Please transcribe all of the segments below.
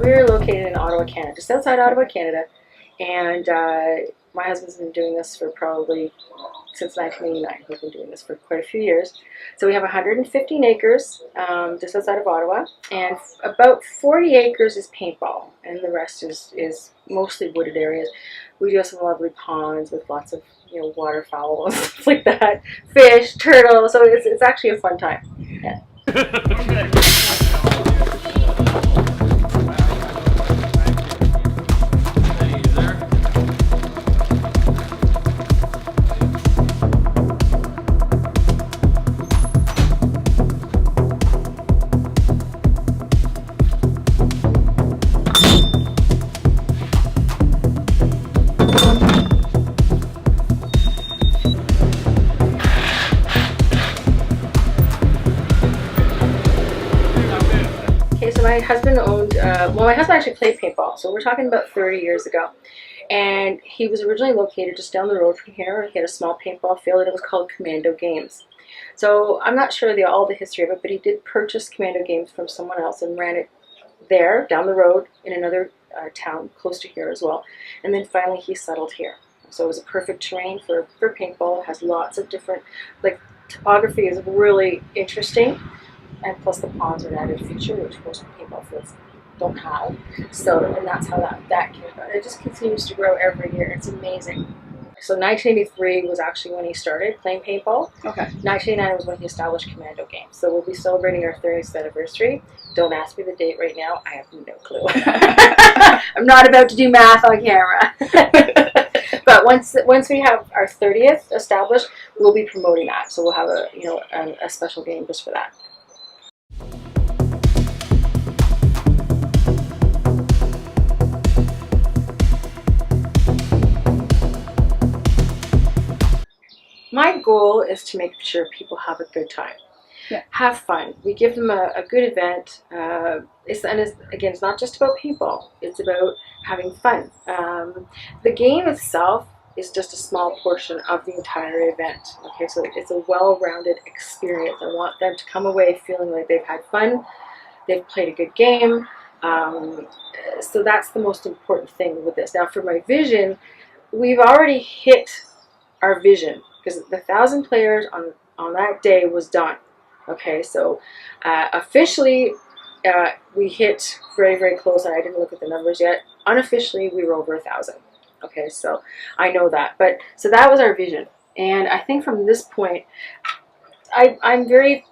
we're located in Ottawa, Canada, just outside Ottawa, Canada, and my husband's been doing this for probably since 1989. We've been doing this for quite a few years. So we have 115 acres just outside of Ottawa, and about 40 acres is paintball, and the rest is mostly wooded areas. We do have some lovely ponds with lots of waterfowl and stuff like that, fish, turtles. So it's actually a fun time. Yeah. So my husband owned, my husband actually played paintball, so we're talking about 30 years ago. And he was originally located just down the road from here. He had a small paintball field, and it was called Commando Games. So I'm not sure all the history of it, but he did purchase Commando Games from someone else and ran it there, down the road, in another town close to here as well. And then finally he settled here. So it was a perfect terrain for paintball. It has lots of different, topography is really interesting. And plus the ponds are an added feature, which most paintball fields don't have. So, and that's how that came about. It just continues to grow every year. It's amazing. So 1983 was actually when he started playing paintball. Okay. 1989 was when he established Commando Games. So we'll be celebrating our 30th anniversary. Don't ask me the date right now. I have no clue. I'm not about to do math on camera. But once we have our 30th established, we'll be promoting that. So we'll have a special game just for that. My goal is to make sure people have a good time. Yeah. Have fun. We give them a good event. It's not just about paintball. It's about having fun. The game itself is just a small portion of the entire event. Okay, so it's a well-rounded experience. I want them to come away feeling like they've had fun, they've played a good game. So that's the most important thing with this. Now, for my vision, we've already hit our vision, because the 1,000 players on that day was done. Okay, so officially we hit very, very close, and I didn't look at the numbers yet. Unofficially, we were over 1,000. Okay, so I know that. But so that was our vision, and I think from this point, I'm very,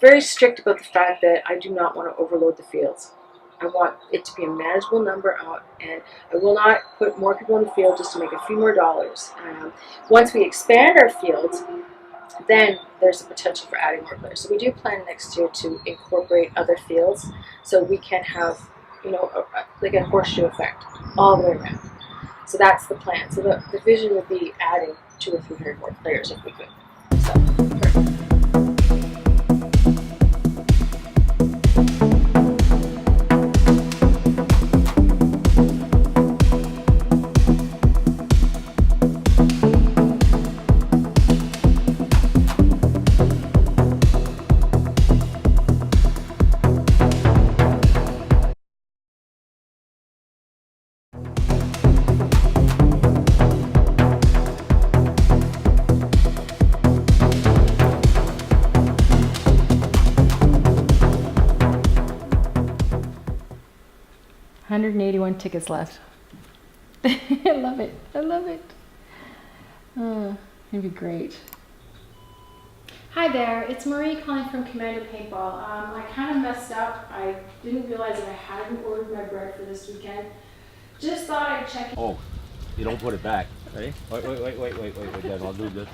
very strict about the fact that I do not want to overload the fields. I want it to be a manageable number out, and I will not put more people in the field just to make a few more dollars. Once we expand our fields, then there's the potential for adding more players. So we do plan next year to incorporate other fields, so we can have, like a horseshoe effect all the way around. So that's the plan. So the vision would be adding 200 or 300 more players if we could. So, perfect. 181 tickets left. I love it. I love it. Oh, it'd be great. Hi there, it's Marie calling from Commando Paintball. I kind of messed up. I didn't realize that I hadn't ordered my bread for this weekend. Just thought I'd check in. Oh, you don't put it back. Ready? Wait, Dad, I'll do this.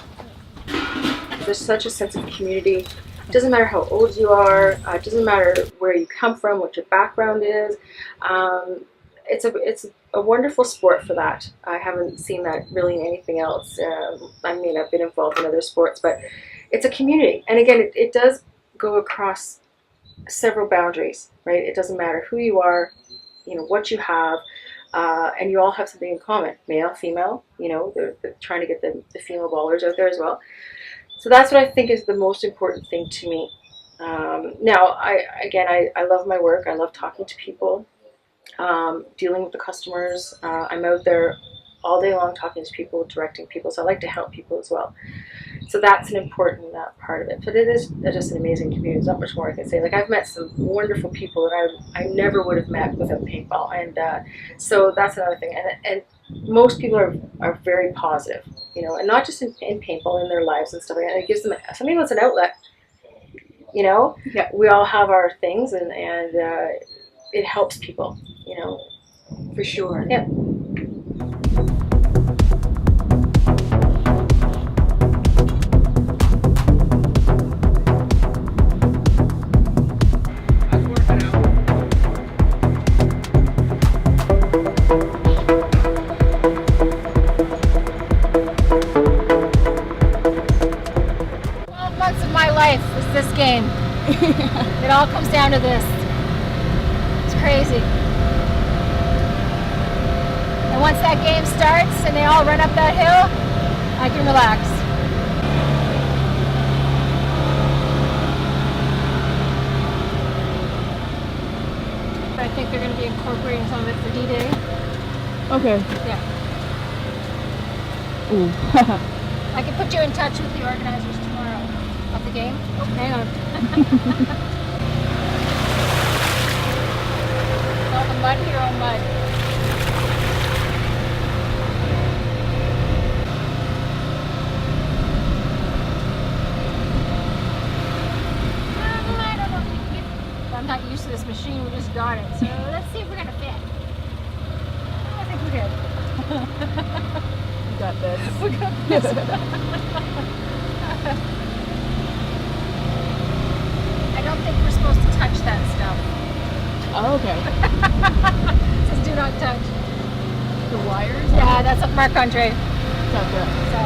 There's such a sense of community. It doesn't matter how old you are. It doesn't matter where you come from, what your background is. It's a wonderful sport for that. I haven't seen that really in anything else. I mean, I've been involved in other sports, but it's a community. And again, it does go across several boundaries, right? It doesn't matter who you are, what you have, and you all have something in common. Male, female, they're trying to get the female ballers out there as well. So that's what I think is the most important thing to me. Now, I love my work. I love talking to people, dealing with the customers. I'm out there all day long talking to people, directing people. So I like to help people as well. So that's an important part of it. But it is just an amazing community. There's not much more I can say. Like, I've met some wonderful people that I never would have met without paintball, and so that's another thing. And most people are very positive, you know, and not just in paintball, in their lives and stuff like that. It gives them something that's an outlet. You know, Yeah. we all have our things, and it helps people. You know, For sure. Yeah. Months of my life is this game. It all comes down to this. It's crazy. And once that game starts and they all run up that hill, I can relax. I think they're going to be incorporating some of it for D-Day. Okay. Yeah. Ooh. I can put you in touch with the organizers tomorrow of the game. Oh, hang on. All the mud here on mud. I don't know. I'm not used to this machine. We just got it. So let's see if we're going to fit. I think we're good. You got this. We got this. I don't think we're supposed to touch that stuff. Oh, okay. It says do not touch. The wires? Yeah, that's up Marc Andre. Gotcha. So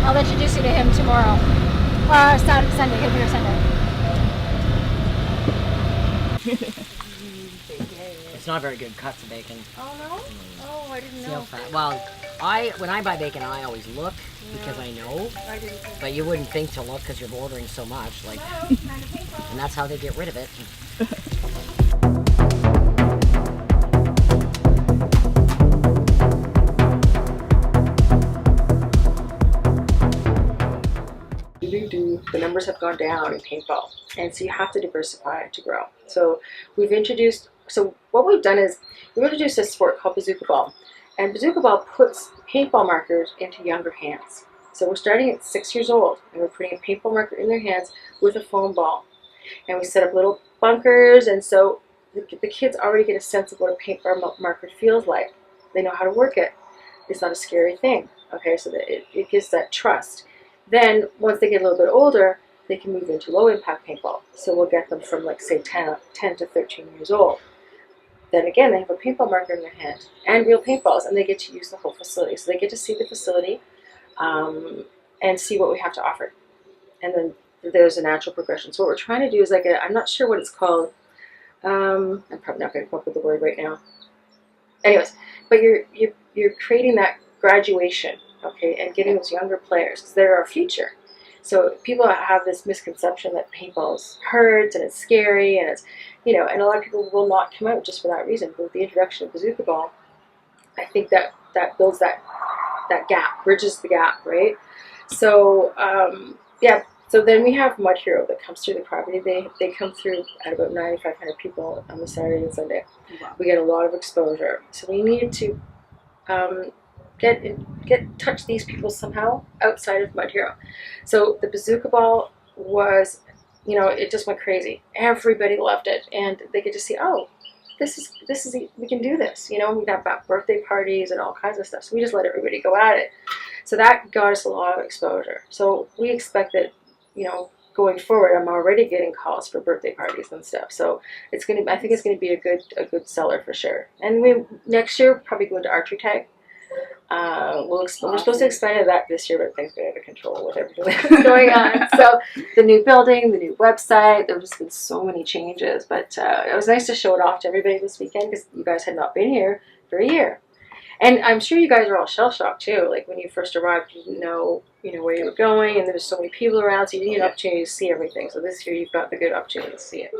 I'll introduce you to him tomorrow. Sunday. He'll be here Sunday. It's not very good cuts of bacon. Oh no? Oh, I didn't Seal know. fat. Well, when I buy bacon, I always look because I know. I didn't think. But you wouldn't think to look because you're ordering so much. Like, Well, kind of think so. and that's how they get rid of it. The numbers have gone down in paintball, and so you have to diversify to grow. So what we've done is we've introduced a sport called bazooka ball, and bazooka ball puts paintball markers into younger hands. So we're starting at 6 years old, and we're putting a paintball marker in their hands with a foam ball, and we set up little bunkers, and so the kids already get a sense of what a paintball marker feels like. They know how to work it. It's not a scary thing. Okay, so that it gives that trust. Then, once they get a little bit older, they can move into low-impact paintball. So we'll get them from, like, say, 10 to 13 years old. Then again, they have a paintball marker in their hand and real paintballs, and they get to use the whole facility. So they get to see the facility and see what we have to offer. And then there's a natural progression. So what we're trying to do is I'm not sure what it's called. I'm probably not going to come up with the word right now. Anyways, but you're creating that graduation. Okay, and getting those younger players, because they're our future. So people have this misconception that paintball hurts and it's scary, and it's, and a lot of people will not come out just for that reason. But with the introduction of bazooka ball, I think that builds that gap, bridges the gap, right? So so then we have Mud Hero that comes through the property. They come through at about 9,500 people on the Saturday and Sunday. Wow. We get a lot of exposure. So we needed to touch these people somehow outside of Mud Hero. So the bazooka ball was, it just went crazy. Everybody loved it, and they get to see, oh, this is we can do this. We'd have birthday parties and all kinds of stuff. So we just let everybody go at it. So that got us a lot of exposure. So we expect that, going forward, I'm already getting calls for birthday parties and stuff. So I think it's gonna be a good seller for sure. And next year probably go into archery tag. We're supposed to expand that this year, but things get out of control with everything that's going on. So the new building, the new website, there have just been so many changes. But it was nice to show it off to everybody this weekend because you guys had not been here for a year. And I'm sure you guys are all shell shocked too. Like when you first arrived, you didn't know, where you were going, and there was so many people around, so you didn't get an opportunity to see everything. So this year, you've got the good opportunity to see it.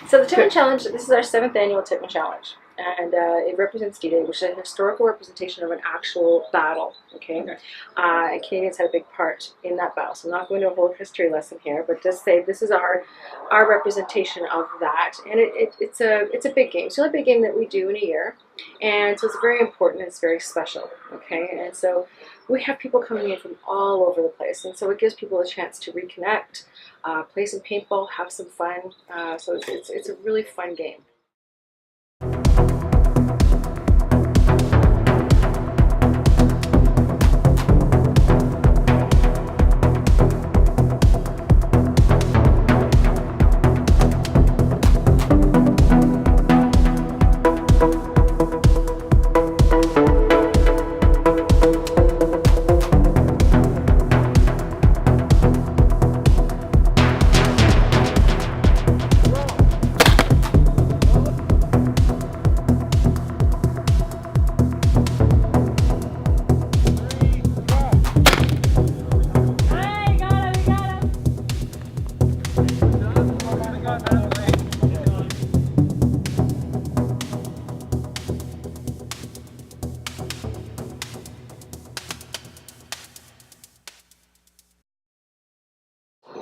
So the Tippin Challenge, this is our 7th annual Tippin Challenge. And it represents D-Day, which is a historical representation of an actual battle, okay? And Canadians had a big part in that battle. So I'm not going to a whole history lesson here, but just say this is our representation of that. And it's a big game. It's the only big game that we do in a year. And so it's very important, it's very special, okay? And so we have people coming in from all over the place. And so it gives people a chance to reconnect, play some paintball, have some fun. So it's a really fun game.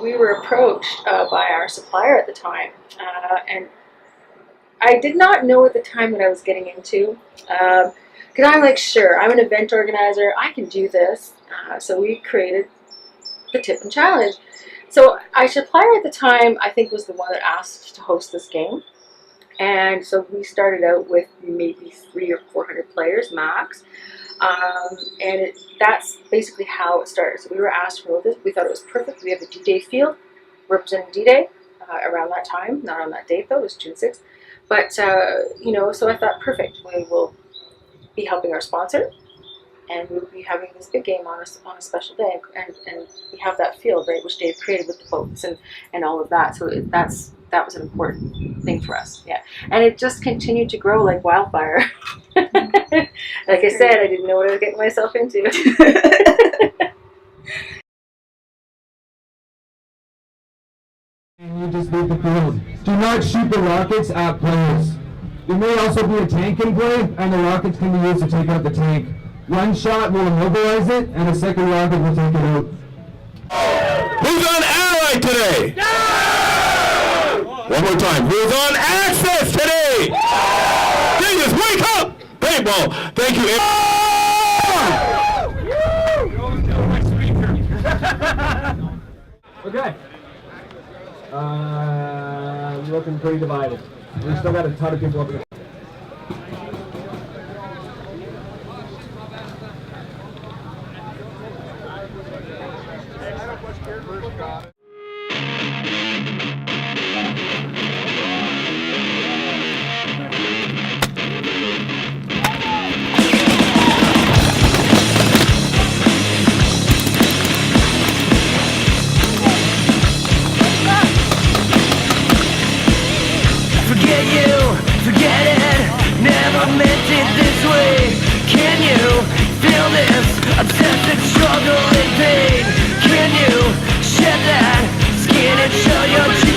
We were approached by our supplier at the time, and I did not know at the time what I was getting into, because I'm like, sure, I'm an event organizer, I can do this. So we created the Tippin Challenge. So our supplier at the time, I think, was the one that asked to host this game. And so we started out with maybe 300 or 400 players max. And that's basically how it started. So we were asked for this. We thought it was perfect. We have a D-Day field representing D-Day around that time. Not on that date though, it was June 6th. But, so I thought, perfect. We will be helping our sponsor, and we'll be having this big game on a special day. And we have that field, right, which Dave created with the boats and all of that. So that was an important thing for us, yeah. And it just continued to grow like wildfire. Like I said, I didn't know what I was getting myself into. You just leave the field. Do not shoot the rockets at players. There may also be a tank in play, and the rockets can be used to take out the tank. One shot will immobilize it, and a second rocket will take it out. Who's on Allied today? No! One more time. Who's on Access today? Jesus, wake up! Paintball. Thank you. Okay. Looking pretty divided. We still got a ton of people up there. Forget you, forget it, never meant it this way. Can you feel this obsessive struggle and pain? Can you shed that skin and show your